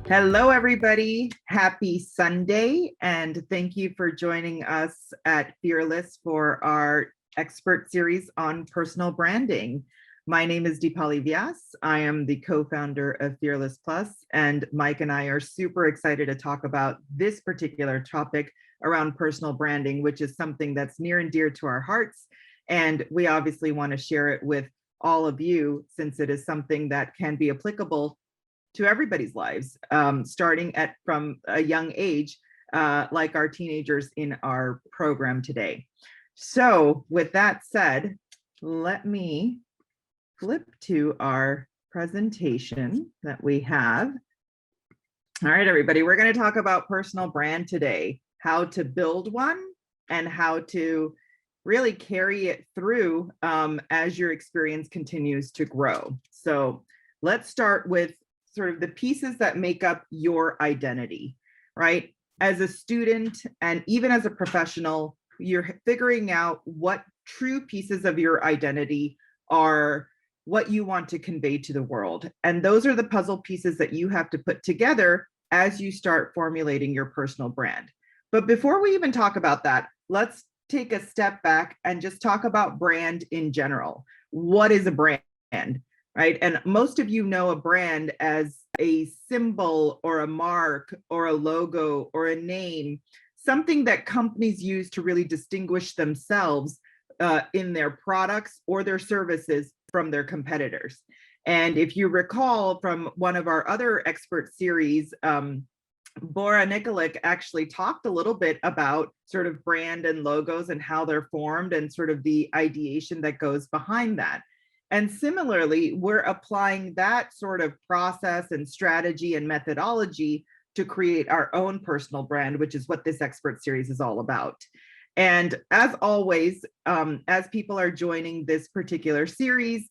Hello, everybody. Happy Sunday, and thank you for joining us at Fearless for our expert series on personal branding. My name is Deepali Vyas. I am the co-founder of Fearless Plus, and Mike and I are super excited to talk about this particular topic around personal branding, which is something that's near and dear to our hearts. And we obviously want to share it with all of you since it is something that can be applicable to everybody's lives, starting at from a young age, like our teenagers in our program today. So with that said, let me flip to our presentation that we have. All right, everybody, we're going to talk about personal brand today, how to build one and how to really carry it through as your experience continues to grow. So let's start with sort of the pieces that make up your identity, right? As a student and even as a professional, you're figuring out what true pieces of your identity are what you want to convey to the world. And those are the puzzle pieces that you have to put together as you start formulating your personal brand. But before we even talk about that, let's take a step back and just talk about brand in general. What is a brand? Right? And most of you know a brand as a symbol or a mark or a logo or a name, something that companies use to really distinguish themselves in their products or their services from their competitors. And if you recall from one of our other expert series, Bora Nikolic actually talked a little bit about sort of brand and logos and how they're formed and sort of the ideation that goes behind that. And similarly, we're applying that sort of process and strategy and methodology to create our own personal brand, which is what this expert series is all about. And as always, as people are joining this particular series,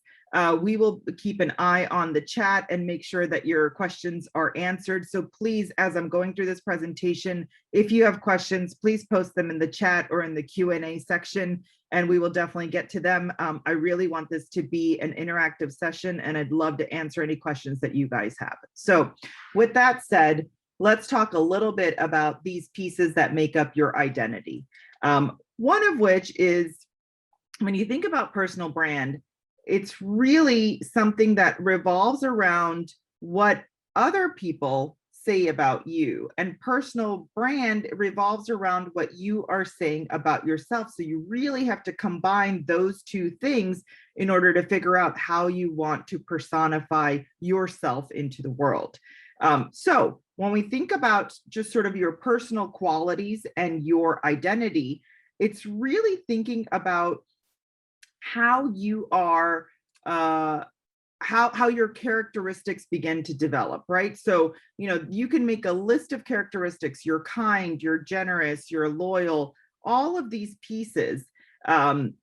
we will keep an eye on the chat and make sure that your questions are answered. So please, as I'm going through this presentation, if you have questions, please post them in the chat or in the Q&A section, and we will definitely get to them. I really want this to be an interactive session, and I'd love to answer any questions that you guys have. So with that said, let's talk a little bit about these pieces that make up your identity. One of which is, when you think about personal brand, it's really something that revolves around what other people say about you, and personal brand revolves around what you are saying about yourself. So you really have to combine those two things in order to figure out how you want to personify yourself into the world. So when we think about just sort of your personal qualities and your identity, it's really thinking about how you are, how your characteristics begin to develop, right? So, you can make a list of characteristics. You're kind, you're generous, you're loyal, all of these pieces. And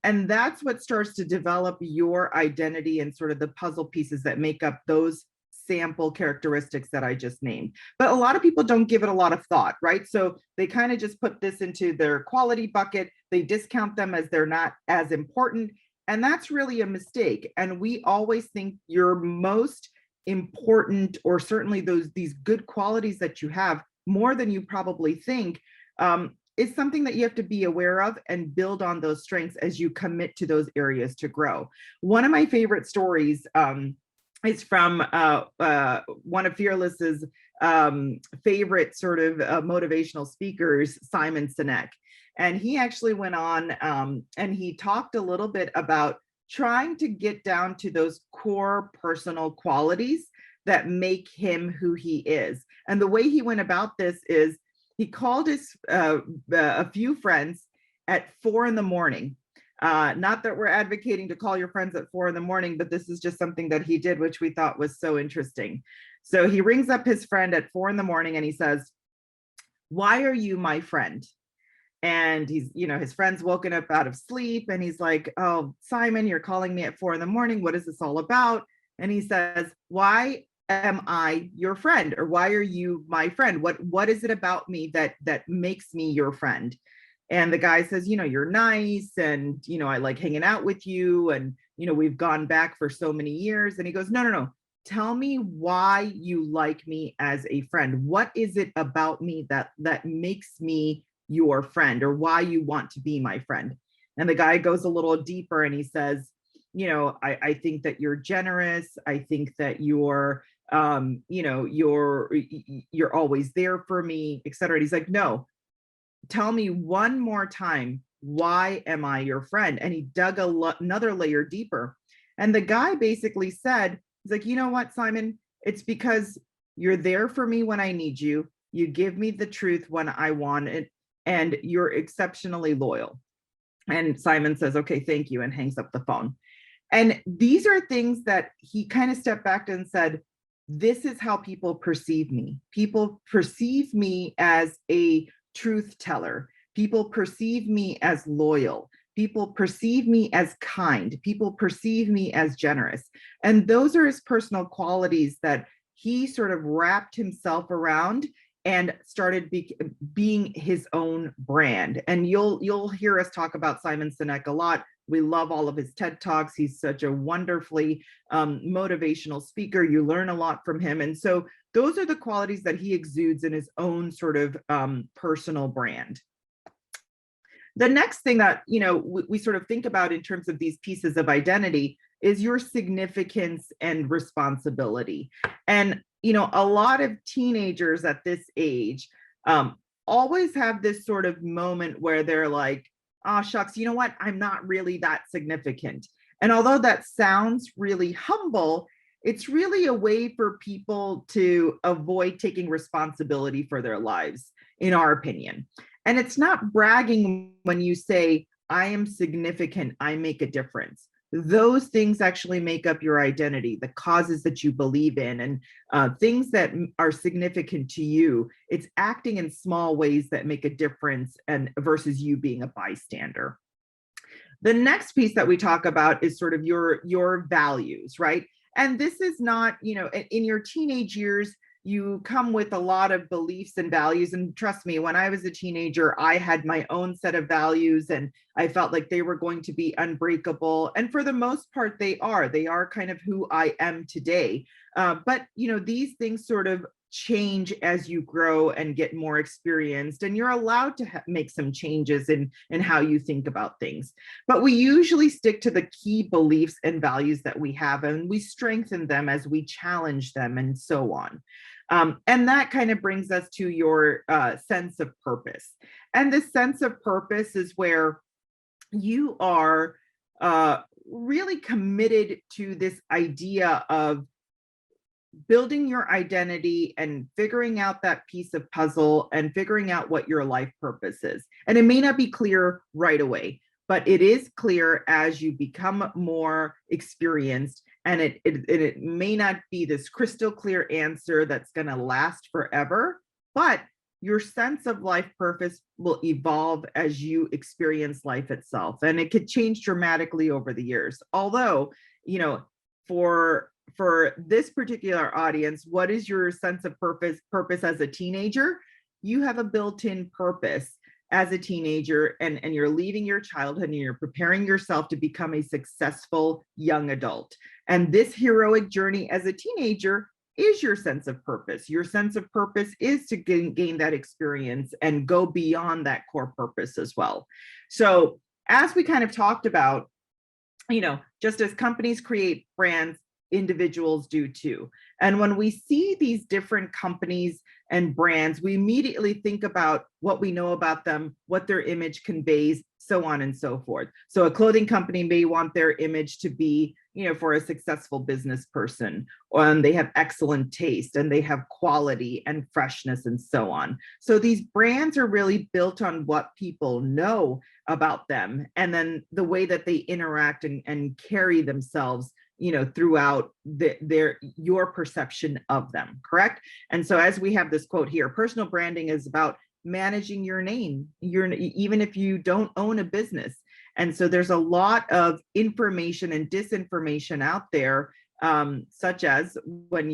that's what starts to develop your identity and sort of the puzzle pieces that make up those sample characteristics that I just named. But a lot of people don't give it a lot of thought, right? So they kind of just put this into their quality bucket. They discount them as they're not as important. And that's really a mistake. And we always think your most important, or certainly these good qualities that you have, more than you probably think, is something that you have to be aware of and build on those strengths as you commit to those areas to grow. One of my favorite stories is from one of Fearless's favorite sort of motivational speakers, Simon Sinek. And he actually went on and he talked a little bit about trying to get down to those core personal qualities that make him who he is. And the way he went about this is he called his a few friends at 4 a.m. Not that we're advocating to call your friends at 4 a.m, but this is just something that he did, which we thought was so interesting. So he rings up his friend at 4 a.m. and he says, "Why are you my friend?" And he's, his friend's woken up out of sleep and he's like, "Oh, Simon, you're calling me at 4 a.m. What is this all about?" And he says, "Why am I your friend? Or why are you my friend? What is it about me that makes me your friend?" And the guy says, "You're nice, and I like hanging out with you, and we've gone back for so many years." And he goes, "No, no, no. tell me why you like me as a friend. What is it about me that makes me your friend, or why you want to be my friend? And the guy goes a little deeper and he says, I think that you're generous. I think that you're always there for me, et cetera. And he's like, no, tell me one more time, why am I your friend? And he dug another layer deeper. And the guy basically said, he's like, you know what, Simon? It's because you're there for me when I need you. You give me the truth when I want it, and you're exceptionally loyal. And Simon says, okay, thank you, and hangs up the phone. And these are things that he kind of stepped back and said, this is how people perceive me. People perceive me as a truth teller. People perceive me as loyal. People perceive me as kind. People perceive me as generous. And those are his personal qualities that he sort of wrapped himself around and started being his own brand. And you'll hear us talk about Simon Sinek a lot. We love all of his TED Talks. He's such a wonderfully motivational speaker. You learn a lot from him. And so those are the qualities that he exudes in his own sort of personal brand. The next thing that we sort of think about in terms of these pieces of identity is your significance and responsibility. And a lot of teenagers at this age always have this sort of moment where they're like, oh, shucks, you know what? I'm not really that significant. And although that sounds really humble, it's really a way for people to avoid taking responsibility for their lives, in our opinion. And it's not bragging when you say, I am significant, I make a difference. Those things actually make up your identity, the causes that you believe in, and things that are significant to you. It's acting in small ways that make a difference, and versus you being a bystander. The next piece that we talk about is sort of your values, right? And this is not, in your teenage years, you come with a lot of beliefs and values. And trust me, when I was a teenager, I had my own set of values, and I felt like they were going to be unbreakable. And for the most part, they are kind of who I am today. But these things sort of change as you grow and get more experienced, and you're allowed to make some changes in how you think about things. But we usually stick to the key beliefs and values that we have, and we strengthen them as we challenge them, and so on. And that kind of brings us to your sense of purpose. And this sense of purpose is where you are really committed to this idea of building your identity and figuring out that piece of puzzle and figuring out what your life purpose is. And it may not be clear right away, but it is clear as you become more experienced. And it may not be this crystal clear answer that's going to last forever, but your sense of life purpose will evolve as you experience life itself. And it could change dramatically over the years. Although, for this particular audience, what is your sense of purpose as a teenager? You have a built-in purpose as a teenager, and you're leaving your childhood and you're preparing yourself to become a successful young adult. And this heroic journey as a teenager is your sense of purpose. Your sense of purpose is to gain that experience and go beyond that core purpose as well. So as we kind of talked about, just as companies create brands, individuals do too. And when we see these different companies and brands, we immediately think about what we know about them, what their image conveys, so on and so forth. So a clothing company may want their image to be, for a successful business person, and they have excellent taste, and they have quality and freshness, and so on. So these brands are really built on what people know about them, and then the way that they interact and carry themselves throughout your perception of them, correct? And so as we have this quote here, personal branding is about managing your name, even if you don't own a business. And so there's a lot of information and disinformation out there, such as when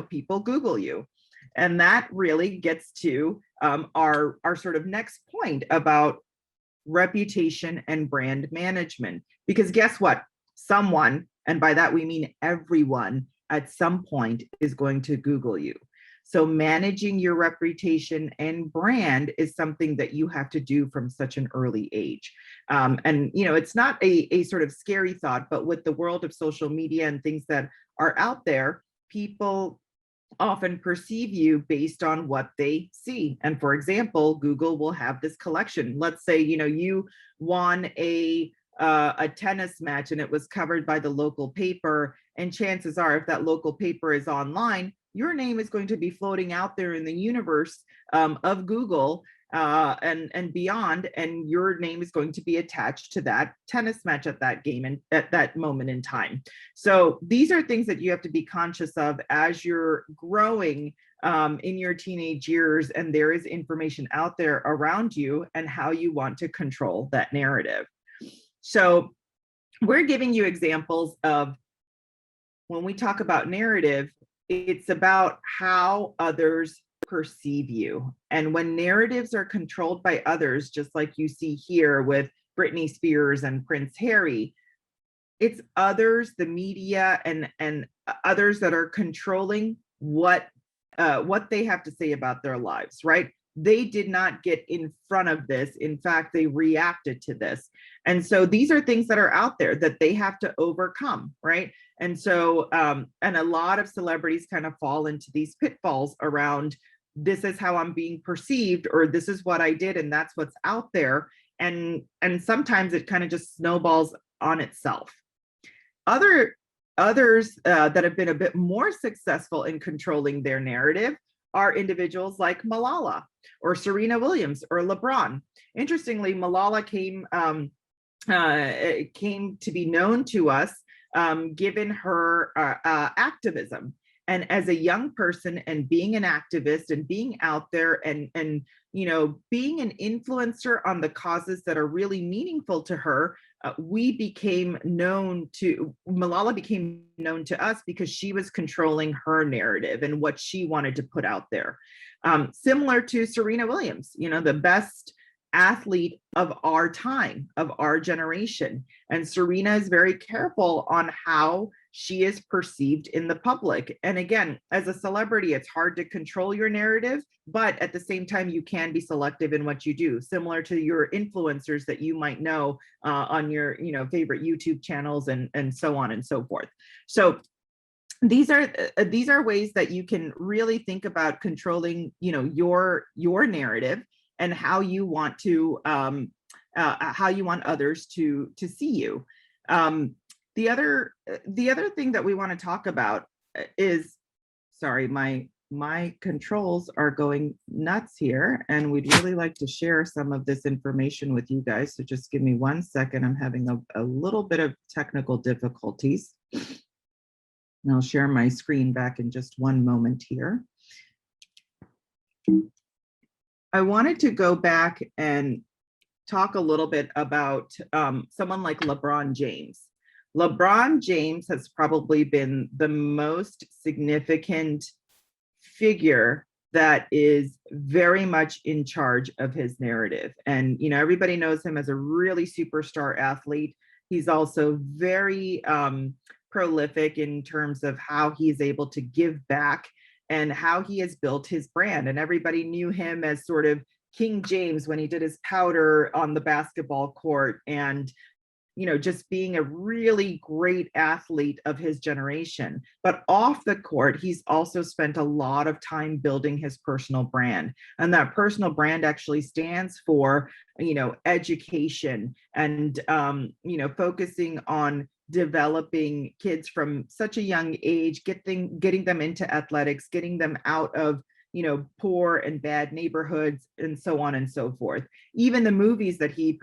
people Google you. And that really gets to our sort of next point about reputation and brand management. Because guess what? Someone, and by that we mean everyone, at some point is going to Google you. So managing your reputation and brand is something that you have to do from such an early age. And it's not a sort of scary thought, but with the world of social media and things that are out there, people often perceive you based on what they see. And for example, Google will have this collection. Let's say, you won a tennis match and it was covered by the local paper. And chances are, if that local paper is online, your name is going to be floating out there in the universe of Google and beyond, and your name is going to be attached to that tennis match at that game and at that moment in time. So these are things that you have to be conscious of as you're growing in your teenage years, and there is information out there around you and how you want to control that narrative. So we're giving you examples of when we talk about narrative, it's about how others perceive you. And when narratives are controlled by others, just like you see here with Britney Spears and Prince Harry, it's others, the media and others that are controlling what they have to say about their lives, right? They did not get in front of this. In fact, they reacted to this. And so these are things that are out there that they have to overcome, right? And so, and a lot of celebrities kind of fall into these pitfalls around, this is how I'm being perceived, or this is what I did, and that's what's out there. And sometimes it kind of just snowballs on itself. Others that have been a bit more successful in controlling their narrative are individuals like Malala or Serena Williams or LeBron. Interestingly, Malala came to be known to us given her activism. And as a young person and being an activist and being out there and being an influencer on the causes that are really meaningful to her, Malala became known to us because she was controlling her narrative and what she wanted to put out there. Similar to Serena Williams, the best athlete of our time, of our generation. And Serena is very careful on how she is perceived in the public. And again, as a celebrity, it's hard to control your narrative, but at the same time, you can be selective in what you do, similar to your influencers that you might know on your favorite YouTube channels and so on and so forth. So these are ways that you can really think about controlling your narrative and how you want others to see you. The other thing that we want to talk about is, sorry, my controls are going nuts here, and we'd really like to share some of this information with you guys. So just give me 1 second. I'm having a little bit of technical difficulties. And I'll share my screen back in just one moment here. I wanted to go back and talk a little bit about someone like LeBron James. LeBron James has probably been the most significant figure that is very much in charge of his narrative. And, everybody knows him as a really superstar athlete. He's also very prolific in terms of how he is able to give back and how he has built his brand. And everybody knew him as sort of King James when he did his powder on the basketball court, and just being a really great athlete of his generation. But off the court, he's also spent a lot of time building his personal brand. And that personal brand actually stands for, education and, focusing on developing kids from such a young age, getting them into athletics, getting them out of poor and bad neighborhoods, and so on and so forth. Even the movies that he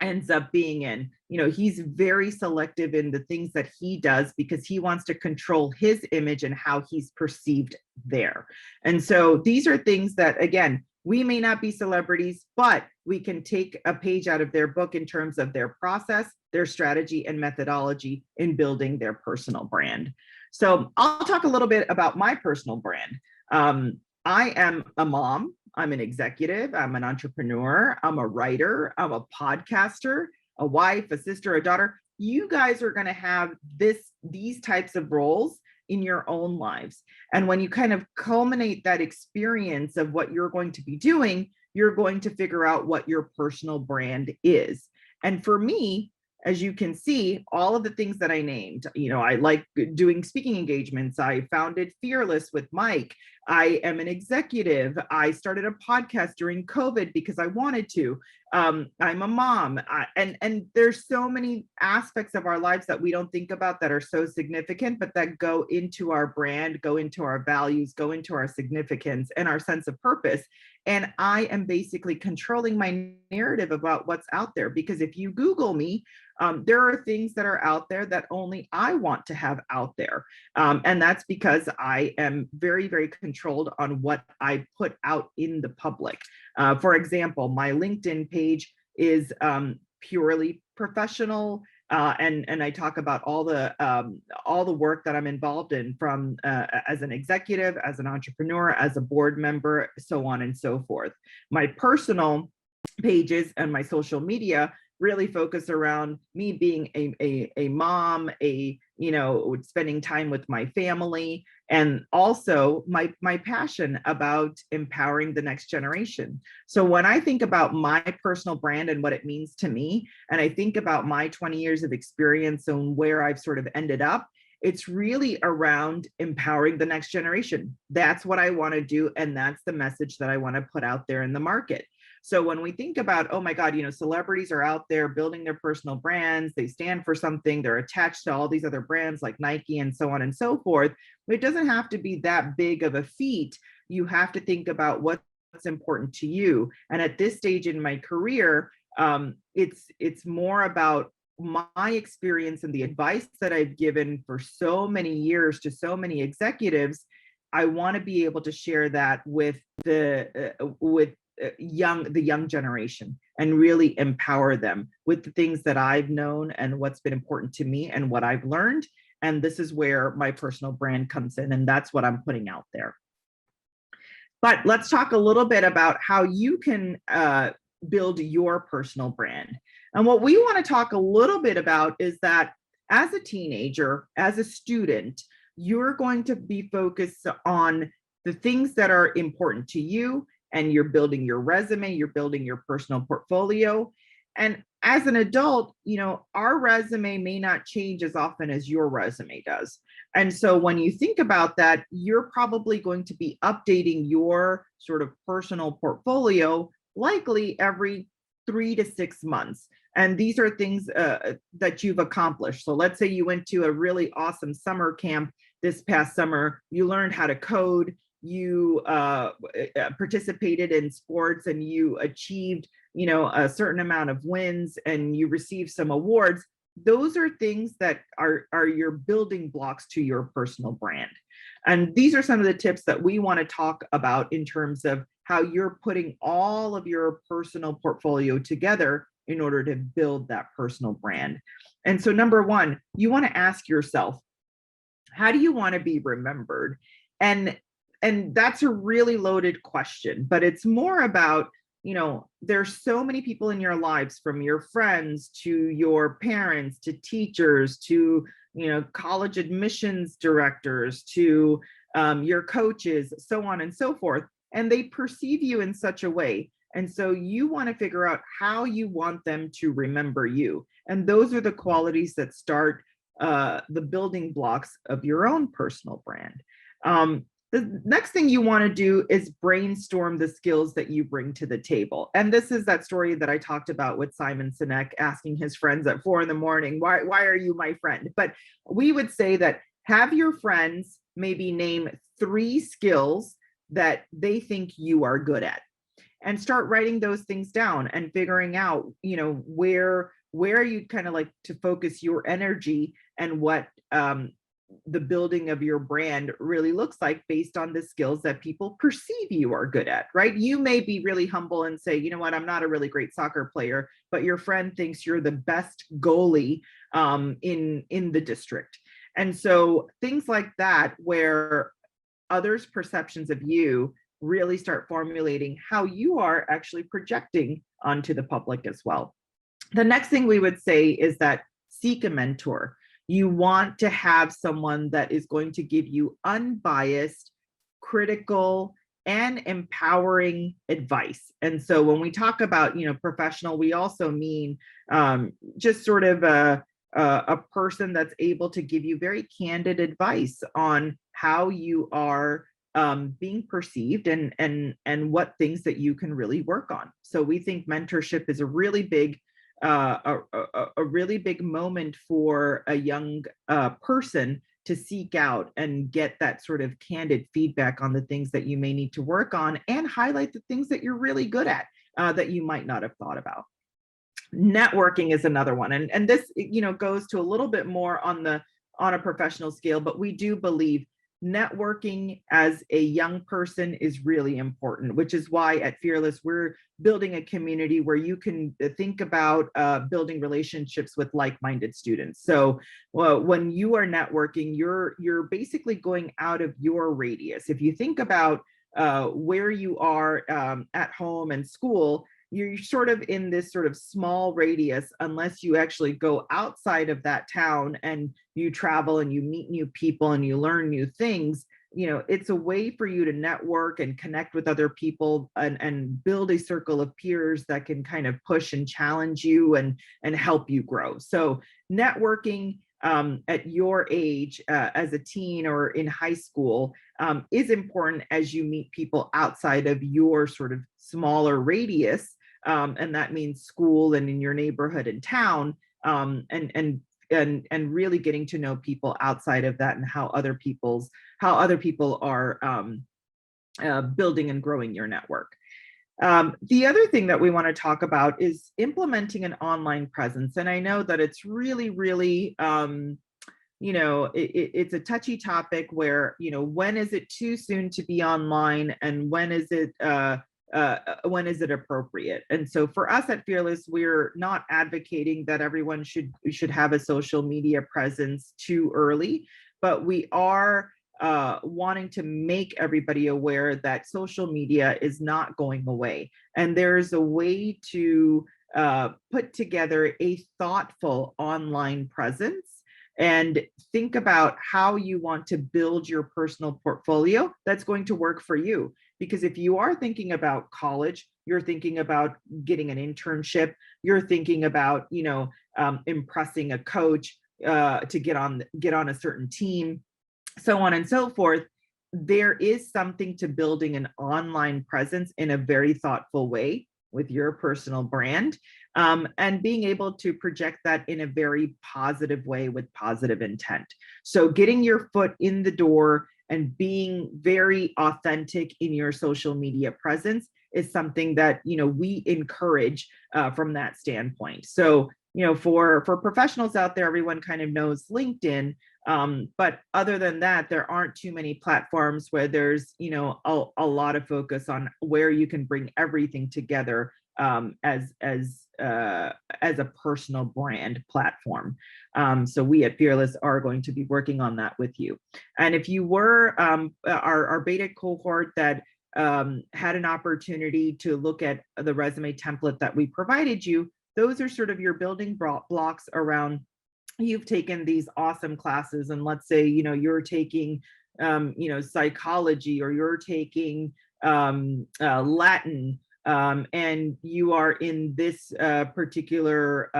ends up being in, he's very selective in the things that he does because he wants to control his image and how he's perceived there. And so these are things that, again, we may not be celebrities, but we can take a page out of their book in terms of their process, their strategy and methodology in building their personal brand. So I'll talk a little bit about my personal brand. I am a mom, I'm an executive, I'm an entrepreneur, I'm a writer, I'm a podcaster, a wife, a sister, a daughter. you guys are going to have these types of roles in your own lives. And when you kind of culminate that experience of what you're going to be doing, you're going to figure out what your personal brand is. And for me, as you can see, all of the things that I named, I like doing speaking engagements. I founded Fearless with Mike. I am an executive. I started a podcast during COVID because I wanted to. I'm a mom. And there's so many aspects of our lives that we don't think about that are so significant, but that go into our brand, go into our values, go into our significance and our sense of purpose. And I am basically controlling my narrative about what's out there, because if you Google me, there are things that are out there that only I want to have out there. And that's because I am very, very controlled on what I put out in the public. For example, my LinkedIn page is purely professional. And I talk about all the work that I'm involved in, from as an executive, as an entrepreneur, as a board member, so on and so forth. My personal pages and my social media really focus around me being a mom, spending time with my family, and also my passion about empowering the next generation. So when I think about my personal brand and what it means to me, and I think about my 20 years of experience and where I've sort of ended up, it's really around empowering the next generation. That's what I want to do. And that's the message that I want to put out there in the market. So when we think about, oh my God, celebrities are out there building their personal brands, they stand for something, they're attached to all these other brands like Nike and so on and so forth. It doesn't have to be that big of a feat. You have to think about what's important to you. And at this stage in my career, it's more about my experience and the advice that I've given for so many years to so many executives. I want to be able to share that with the young generation and really empower them with the things that I've known and what's been important to me and what I've learned. And this is where my personal brand comes in, and that's what I'm putting out there. But let's talk a little bit about how you can build your personal brand. And what we want to talk a little bit about is that as a teenager, as a student, you're going to be focused on the things that are important to you, and you're building your resume, you're building your personal portfolio. And as an adult, our resume may not change as often as your resume does. And so when you think about that, you're probably going to be updating your sort of personal portfolio likely every 3 to 6 months. And these are things that you've accomplished. So let's say you went to a really awesome summer camp this past summer, you learned how to code, you participated in sports, and you achieved, a certain amount of wins, and you received some awards. Those are things that are your building blocks to your personal brand. And these are some of the tips that we want to talk about in terms of how you're putting all of your personal portfolio together in order to build that personal brand. And so number one, you want to ask yourself, how do you want to be remembered? And that's a really loaded question, but it's more about, there's so many people in your lives, from your friends to your parents to teachers to, college admissions directors to your coaches, so on and so forth. And they perceive you in such a way. And so you want to figure out how you want them to remember you. And those are the qualities that start the building blocks of your own personal brand. The next thing you want to do is brainstorm the skills that you bring to the table. And this is that story that I talked about with Simon Sinek asking his friends at 4 a.m, why are you my friend? But we would say that have your friends maybe name 3 skills that they think you are good at, and start writing those things down and figuring out, where you kind of like to focus your energy, and what the building of your brand really looks like based on the skills that people perceive you are good at, right? You may be really humble and say, I'm not a really great soccer player, but your friend thinks you're the best goalie in the district. And so things like that, where others' perceptions of you really start formulating how you are actually projecting onto the public as well. The next thing we would say is that seek a mentor. You want to have someone that is going to give you unbiased, critical, and empowering advice. And so when we talk about, professional, we also mean just sort of a person that's able to give you very candid advice on how you are being perceived and what things that you can really work on. So we think mentorship is a really big moment for a young person to seek out and get that sort of candid feedback on the things that you may need to work on, and highlight the things that you're really good at that you might not have thought about. Networking is another one, and this goes to a little bit more on a professional scale, but we do believe networking as a young person is really important, which is why at Fearless we're building a community where you can think about building relationships with like-minded students. So when you are networking, you're basically going out of your radius. If you think about where you are at home and school, you're sort of in this sort of small radius unless you actually go outside of that town and you travel and you meet new people and you learn new things. It's a way for you to network and connect with other people and build a circle of peers that can kind of push and challenge you and help you grow. So networking at your age as a teen or in high school is important as you meet people outside of your sort of smaller radius. And that means school and in your neighborhood and town, and really getting to know people outside of that and how other people are building and growing your network. The other thing that we want to talk about is implementing an online presence. And I know that it's really, really, it's a touchy topic where, when is it too soon to be online and when is it appropriate? And so for us at Fearless, we're not advocating that everyone should have a social media presence too early, but we are wanting to make everybody aware that social media is not going away. And there's a way to put together a thoughtful online presence and think about how you want to build your personal portfolio that's going to work for you. Because if you are thinking about college, you're thinking about getting an internship, you're thinking about, impressing a coach to get on a certain team, so on and so forth, there is something to building an online presence in a very thoughtful way with your personal brand, and being able to project that in a very positive way with positive intent. So getting your foot in the door and being very authentic in your social media presence is something that we encourage from that standpoint. So for professionals out there, everyone kind of knows LinkedIn, but other than that, there aren't too many platforms where there's a lot of focus on where you can bring everything together as a personal brand platform. So we at Fearless are going to be working on that with you. And if you were our beta cohort that had an opportunity to look at the resume template that we provided you, those are sort of your building blocks around, you've taken these awesome classes, and let's say you're taking psychology, or you're taking Latin, and you are in this particular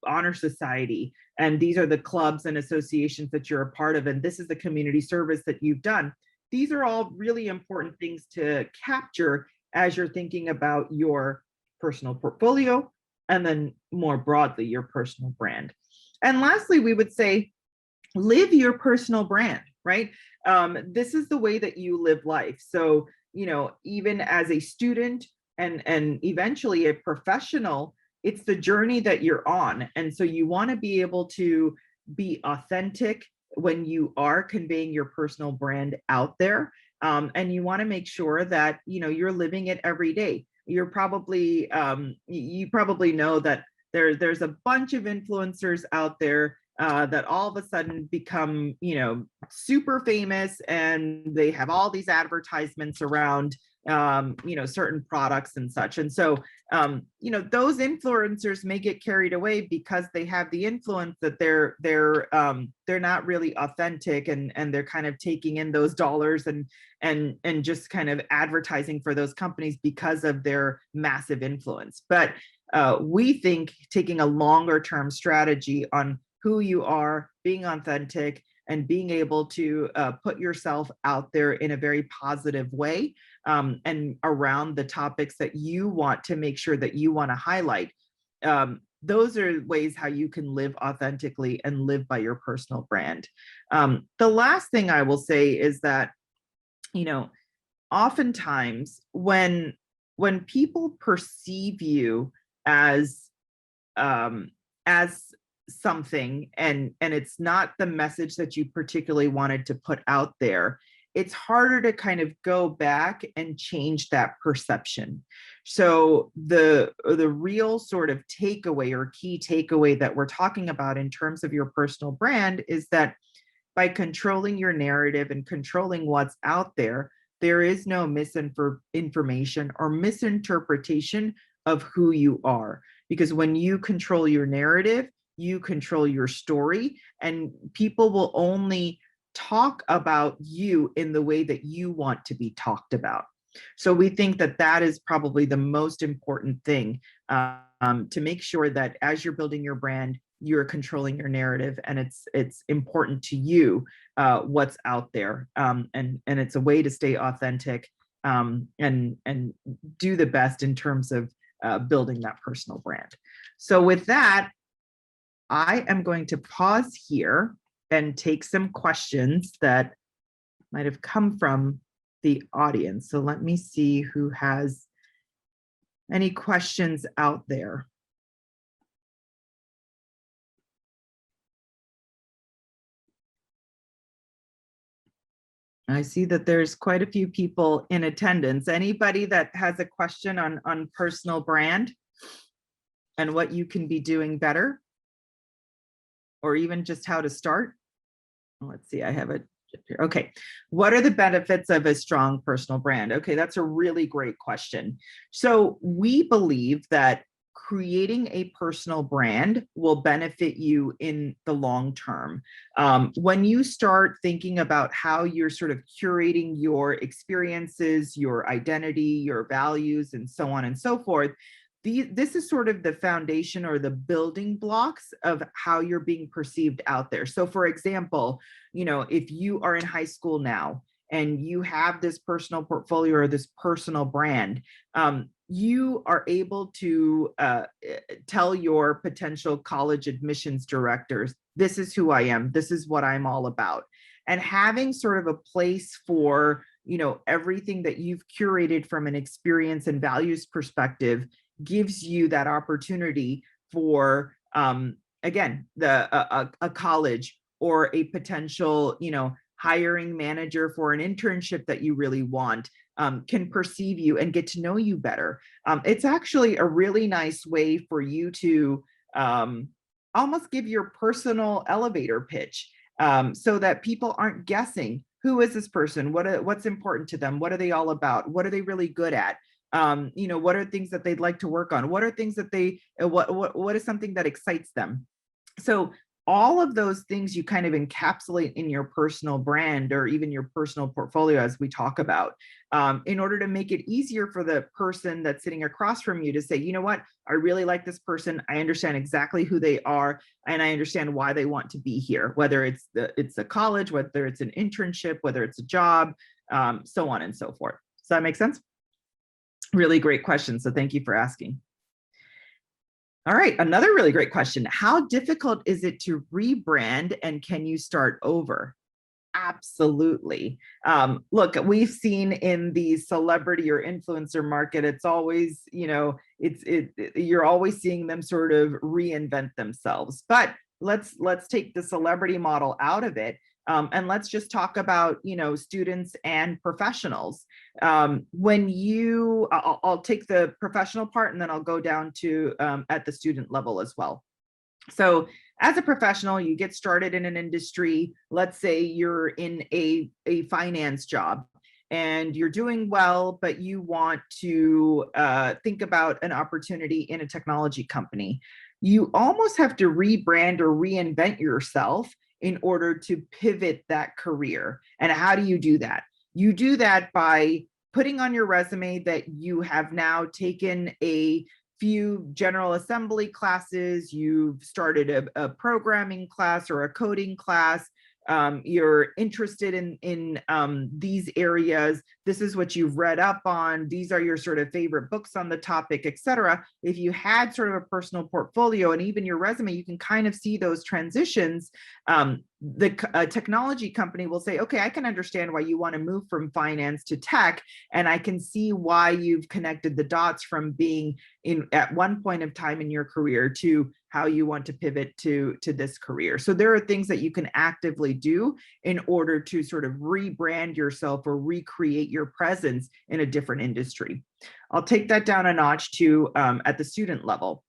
honor society, and these are the clubs and associations that you're a part of, and this is the community service that you've done. These are all really important things to capture as you're thinking about your personal portfolio, and then more broadly, your personal brand. And lastly, we would say, live your personal brand, right? This is the way that you live life. So, even as a student and eventually a professional, it's the journey that you're on. And so you want to be able to be authentic when you are conveying your personal brand out there. And you want to make sure that, you're living it every day. You're probably, you probably know that there's a bunch of influencers out there that all of a sudden become, super famous, and they have all these advertisements around certain products and such. And so, those influencers may get carried away because they have the influence that they're not really authentic, and they're kind of taking in those dollars and just kind of advertising for those companies because of their massive influence. But we think taking a longer term strategy on who you are, being authentic, and being able to put yourself out there in a very positive way, and around the topics that you want to make sure that you want to highlight. Those are ways how you can live authentically and live by your personal brand. The last thing I will say is that, oftentimes when people perceive you as something, and it's not the message that you particularly wanted to put out there, it's harder to kind of go back and change that perception. So the real sort of takeaway or key takeaway that we're talking about in terms of your personal brand is that by controlling your narrative and controlling what's out there, there is no misinformation or misinterpretation of who you are. Because when you control your narrative, you control your story, and people will only talk about you in the way that you want to be talked about. So we think that that is probably the most important thing, to make sure that as you're building your brand, you're controlling your narrative, and it's important to you what's out there, and it's a way to stay authentic, and do the best in terms of building that personal brand. So with that, I am going to pause here and take some questions that might have come from the audience. So let me see who has any questions out there. I see that there's quite a few people in attendance. Anybody that has a question on personal brand and what you can be doing better, or even just how to start? Let's see, I have it here. Okay, what are the benefits of a strong personal brand? Okay, that's a really great question. So we believe that creating a personal brand will benefit you in the long term. When you start thinking about how you're sort of curating your experiences, your identity, your values, and so on and so forth, this is sort of the foundation or the building blocks of how you're being perceived out there. So for example, if you are in high school now and you have this personal portfolio or this personal brand, you are able to tell your potential college admissions directors, this is who I am, this is what I'm all about. And having sort of a place for, everything that you've curated from an experience and values perspective gives you that opportunity for, again, a college or a potential, hiring manager for an internship that you really want, can perceive you and get to know you better. It's actually a really nice way for you to almost give your personal elevator pitch, so that people aren't guessing, who is this person? What's important to them? What are they all about? What are they really good at? What are things that they'd like to work on? What are things that what is something that excites them? So all of those things you kind of encapsulate in your personal brand or even your personal portfolio, as we talk about, in order to make it easier for the person that's sitting across from you to say, you know what, I really like this person. I understand exactly who they are, and I understand why they want to be here, whether it's a college, whether it's an internship, whether it's a job, so on and so forth. Does that make sense? Really great question. So thank you for asking. All right, another really great question. How difficult is it to rebrand, and can you start over? Absolutely. Look, we've seen in the celebrity or influencer market, it's always, you're always seeing them sort of reinvent themselves. But let's take the celebrity model out of it. And let's just talk about, students and professionals. I'll take the professional part, and then I'll go down to at the student level as well. So as a professional, you get started in an industry. Let's say you're in a finance job, and you're doing well, but you want to think about an opportunity in a technology company, you almost have to rebrand or reinvent yourself in order to pivot that career. And how do you do that? You do that by putting on your resume that you have now taken a few general assembly classes, you've started a programming class or a coding class, you're interested in these areas, this is what you've read up on, these are your sort of favorite books on the topic, etc. If you had sort of a personal portfolio and even your resume, you can kind of see those transitions. The technology company will say, okay, I can understand why you want to move from finance to tech, and I can see why you've connected the dots from being in at one point of time in your career to how you want to pivot to this career. So there are things that you can actively do in order to sort of rebrand yourself or recreate your presence in a different industry. I'll take that down a notch to at the student level.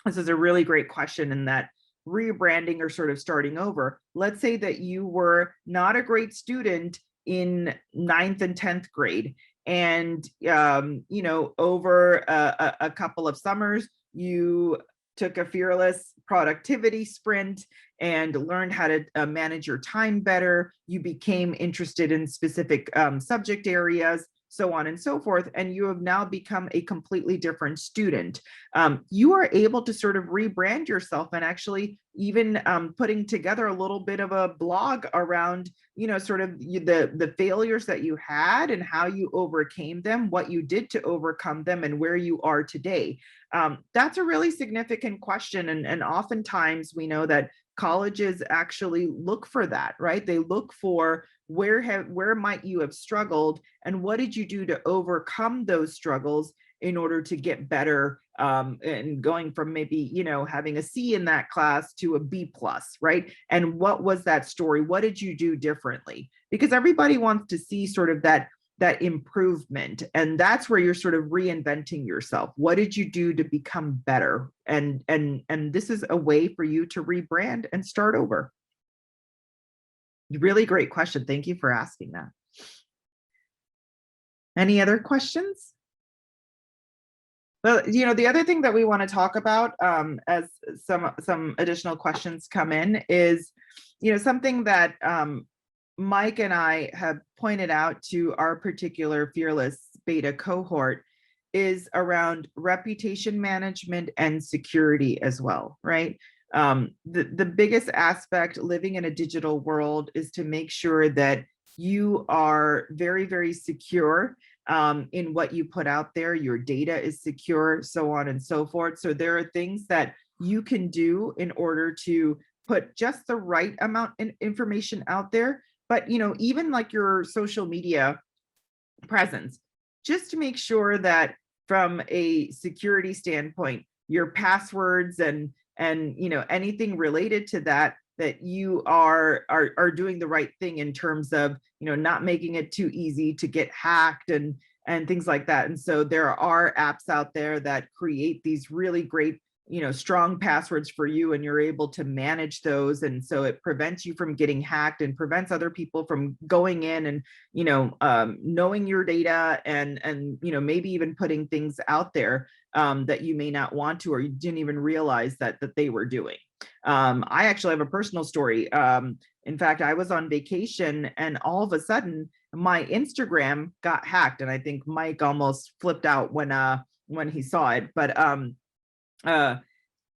This is a really great question in that rebranding or sort of starting over. Let's say that you were not a great student in 9th and 10th grade, and over a couple of summers, you took a fearless productivity sprint and learned how to manage your time better. You became interested in specific subject areas, so on and so forth, and you have now become a completely different student. You are able to sort of rebrand yourself and actually even putting together a little bit of a blog around, sort of the failures that you had and how you overcame them, what you did to overcome them, and where you are today. That's a really significant question. And oftentimes we know that colleges actually look for that, right? They look for where might you have struggled and what did you do to overcome those struggles in order to get better, and going from maybe, having a C in that class to a B plus, right? And what was that story? What did you do differently? Because everybody wants to see sort of that improvement, and that's where you're sort of reinventing yourself. What did you do to become better? And this is a way for you to rebrand and start over. Really great question. Thank you for asking that. Any other questions? Well, the other thing that we want to talk about, as some additional questions come in, is, something that Mike and I have pointed out to our particular Fearless beta cohort is around reputation management and security as well, right? The biggest aspect living in a digital world is to make sure that you are very, very secure in what you put out there. Your data is secure, so on and so forth. So there are things that you can do in order to put just the right amount of information out there. But, even like your social media presence, just to make sure that from a security standpoint, your passwords and anything related to that you are doing the right thing in terms of, not making it too easy to get hacked and things like that. And so there are apps out there that create these really great, strong passwords for you, and you're able to manage those. And so it prevents you from getting hacked and prevents other people from going in and, knowing your data and maybe even putting things out there that you may not want to, or you didn't even realize that they were doing. I actually have a personal story. In fact, I was on vacation and all of a sudden my Instagram got hacked, and I think Mike almost flipped out when he saw it. But my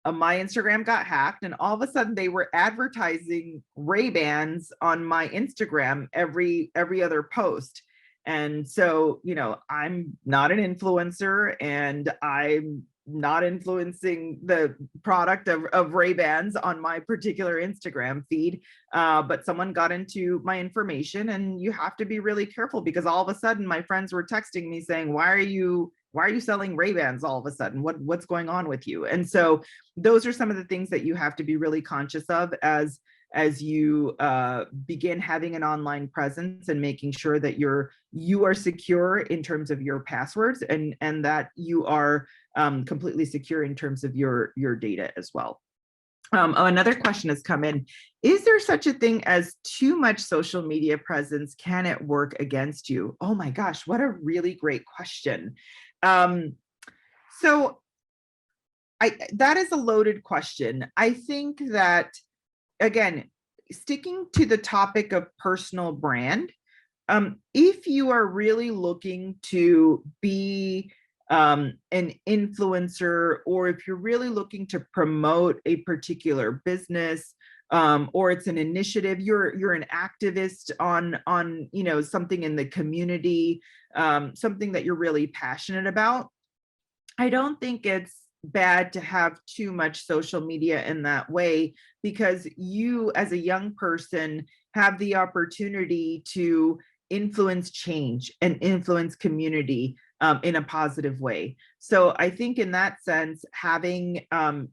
Instagram got hacked, and all of a sudden they were advertising Ray-Bans on my Instagram every other post. And so, I'm not an influencer, and I'm not influencing the product of Ray-Bans on my particular Instagram feed, but someone got into my information, and you have to be really careful, because all of a sudden my friends were texting me saying, why are you selling Ray-Bans all of a sudden? What's going on with you? And so those are some of the things that you have to be really conscious of as you begin having an online presence, and making sure that you are secure in terms of your passwords, and that you are completely secure in terms of your data as well. Another question has come in. Is there such a thing as too much social media presence? Can it work against you? Oh my gosh, what a really great question. Um, so that is a loaded question. I think that, again, sticking to the topic of personal brand, if you are really looking to be an influencer, or if you're really looking to promote a particular business, or it's an initiative, you're an activist on something in the community, something that you're really passionate about, I don't think it's bad to have too much social media in that way, because you as a young person have the opportunity to influence change and influence community in a positive way. So I think in that sense, having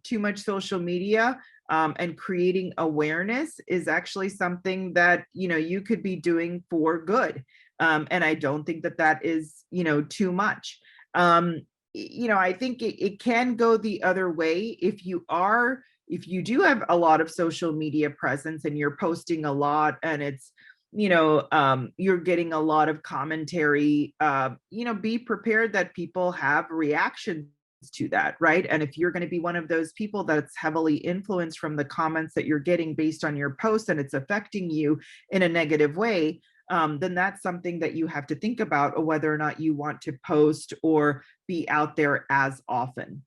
too much social media and creating awareness is actually something that you could be doing for good. And I don't think that that is too much. I think it can go the other way. If you do have a lot of social media presence and you're posting a lot, and it's you're getting a lot of commentary, be prepared that people have reactions to that, right? And if you're going to be one of those people that's heavily influenced from the comments that you're getting based on your posts, and it's affecting you in a negative way, then that's something that you have to think about, or whether or not you want to post or be out there as often.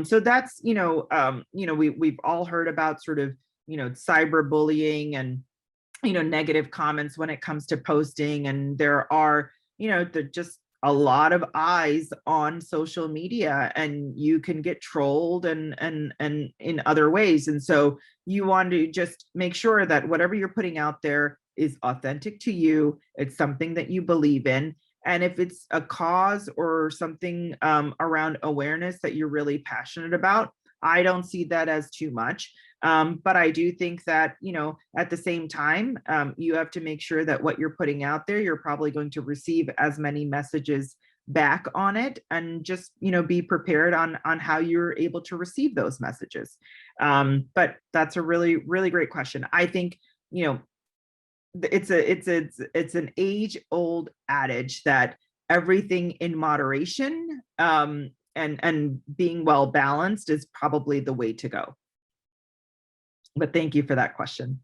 So that's, we've all heard about sort of, cyberbullying and, negative comments when it comes to posting. And there are, just a lot of eyes on social media, and you can get trolled and in other ways. And so you want to just make sure that whatever you're putting out there is authentic to you. It's something that you believe in. And if it's a cause or something around awareness that you're really passionate about, I don't see that as too much. But I do think that, at the same time, you have to make sure that what you're putting out there, you're probably going to receive as many messages back on it, and just, be prepared on how you're able to receive those messages. But that's a really, really great question. I think, it's an age old adage that everything in moderation, and being well balanced is probably the way to go. But thank you for that question.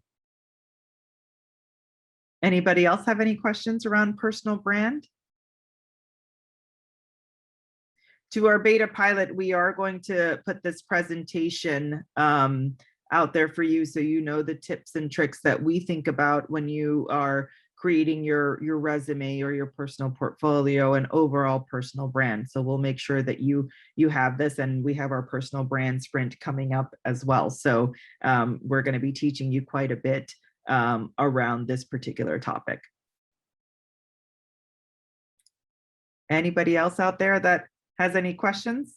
Anybody else have any questions around personal brand? To our beta pilot, we are going to put this presentation out there for you, so you know the tips and tricks that we think about when you are creating your resume or your personal portfolio and overall personal brand. So we'll make sure that you have this, and we have our personal brand sprint coming up as well. So we're going to be teaching you quite a bit around this particular topic. Anybody else out there that has any questions?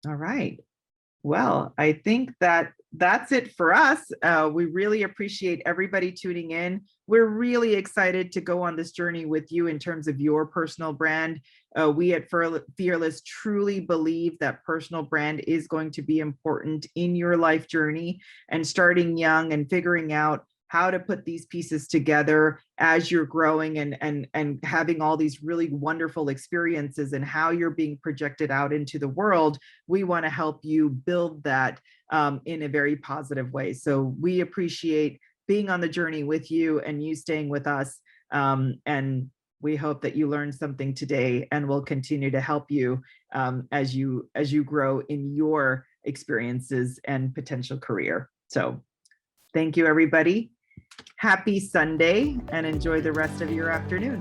All right. Well, I think that that's it for us. We really appreciate everybody tuning in. We're really excited to go on this journey with you in terms of your personal brand. We at Fearless truly believe that personal brand is going to be important in your life journey, and starting young and figuring out how to put these pieces together as you're growing and having all these really wonderful experiences and how you're being projected out into the world. We want to help you build that in a very positive way. So we appreciate being on the journey with you and you staying with us. And we hope that you learned something today, and we'll continue to help you as you grow in your experiences and potential career. So thank you, everybody. Happy Sunday, and enjoy the rest of your afternoon.